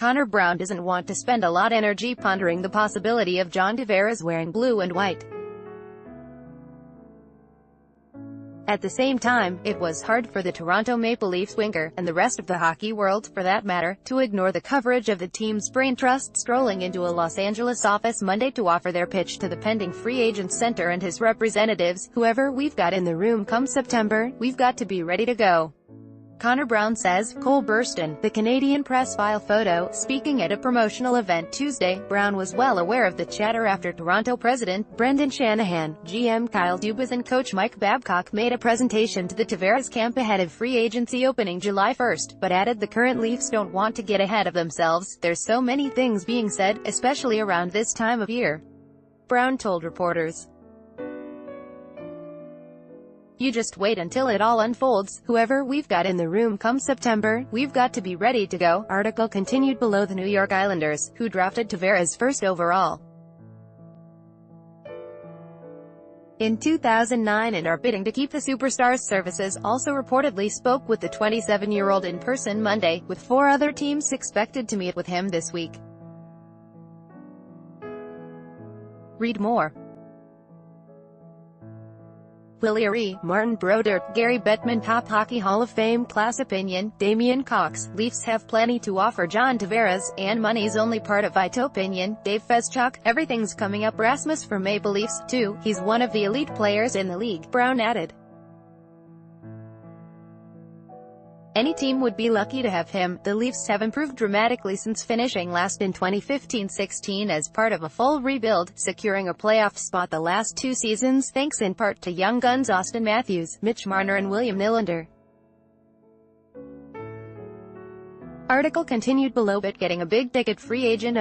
Connor Brown doesn't want to spend a lot energy pondering the possibility of John Tavares wearing blue and white. At the same time, it was hard for the Toronto Maple Leafs winger, and the rest of the hockey world for that matter, to ignore the coverage of the team's brain trust strolling into a Los Angeles office Monday to offer their pitch to the pending free agent center and his representatives. "Whoever we've got in the room come September, we've got to be ready to go," Connor Brown says. Cole Burston, the Canadian press file photo, speaking at a promotional event Tuesday. Brown was well aware of the chatter after Toronto President Brendan Shanahan, GM Kyle Dubas and coach Mike Babcock made a presentation to the Tavares camp ahead of free agency opening July 1, but added the current Leafs don't want to get ahead of themselves. "There's so many things being said, especially around this time of year," Brown told reporters. "You just wait until it all unfolds. Whoever we've got in the room come September, we've got to be ready to go." Article continued below. The New York Islanders, who drafted Tavares first overall in 2009 and are bidding to keep the superstar's services, also reportedly spoke with the 27-year-old in person Monday, with 4 other teams expected to meet with him this week. Read more. Willie Aree, Martin Brodeur, Gary Bettman. Top Hockey Hall of Fame class opinion. Damian Cox, Leafs have plenty to offer John Tavares, and money's only part of it. Opinion. Dave Feschuk, everything's coming up. Rasmus for Maple Leafs, too. He's one of the elite players in the league, Brown added. Any team would be lucky to have him. The Leafs have improved dramatically since finishing last in 2015-16 as part of a full rebuild, securing a playoff spot the last 2 seasons, thanks in part to young guns Austin Matthews, Mitch Marner and William Nylander. Article continued below. But getting a big-ticket free agent.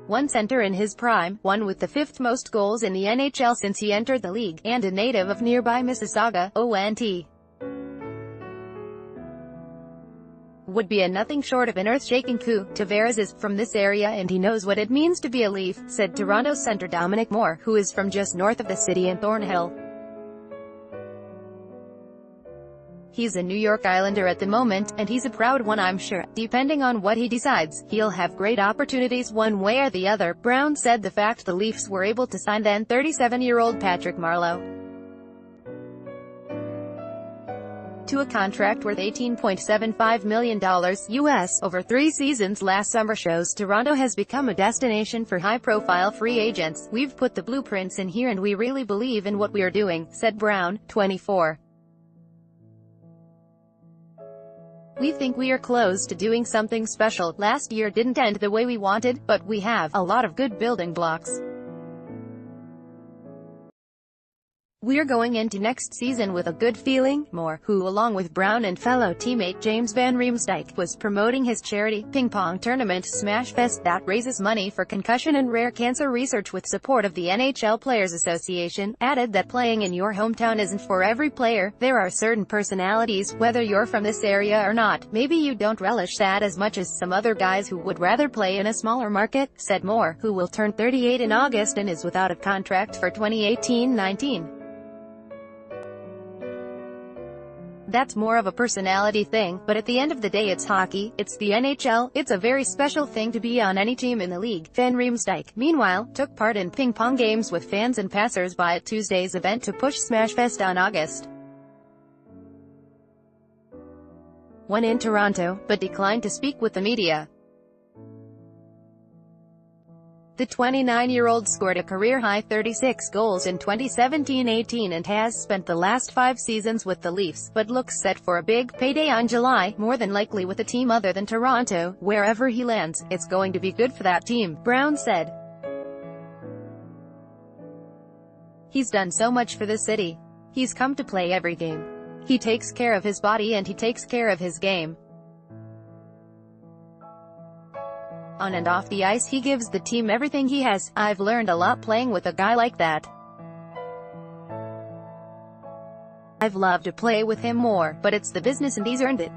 One center in his prime, one with the 5th most goals in the NHL since he entered the league, and a native of nearby Mississauga, ONT. Would be a nothing short of an earth-shaking coup. Tavares is from this area and he knows what it means to be a Leaf, said Toronto center Dominic Moore, who is from just north of the city in Thornhill. He's a New York Islander at the moment, and he's a proud one, I'm sure. Depending on what he decides, he'll have great opportunities one way or the other. Brown said the fact the Leafs were able to sign then 37-year-old Patrick Marleau to a contract worth $18.75 million US over 3 seasons last summer shows Toronto has become a destination for high-profile free agents. "We've put the blueprints in here and we really believe in what we're doing," said Brown, 24. "We think we are close to doing something special. Last year didn't end the way we wanted, but we have a lot of good building blocks. We're going into next season with a good feeling." Moore, who along with Brown and fellow teammate James Van Riemsdyk, was promoting his charity ping pong tournament Smash Fest that raises money for concussion and rare cancer research with support of the NHL Players Association, added that playing in your hometown isn't for every player. "There are certain personalities, whether you're from this area or not, maybe you don't relish that as much as some other guys who would rather play in a smaller market," said Moore, who will turn 38 in August and is without a contract for 2018-19. "That's more of a personality thing, but at the end of the day it's hockey, it's the NHL, it's a very special thing to be on any team in the league." Van Riemsdyk, meanwhile, took part in ping-pong games with fans and passers-by at Tuesday's event to push Smashfest on August 1 in Toronto, but declined to speak with the media. The 29-year-old scored a career-high 36 goals in 2017-18 and has spent the last 5 seasons with the Leafs, but looks set for a big payday on July, more than likely with a team other than Toronto. "Wherever he lands, it's going to be good for that team," Brown said. "He's done so much for the city. He's come to play every game. He takes care of his body and he takes care of his game. On and off the ice he gives the team everything he has. I've learned a lot playing with a guy like that. I've loved to play with him more, but it's the business and he's earned it."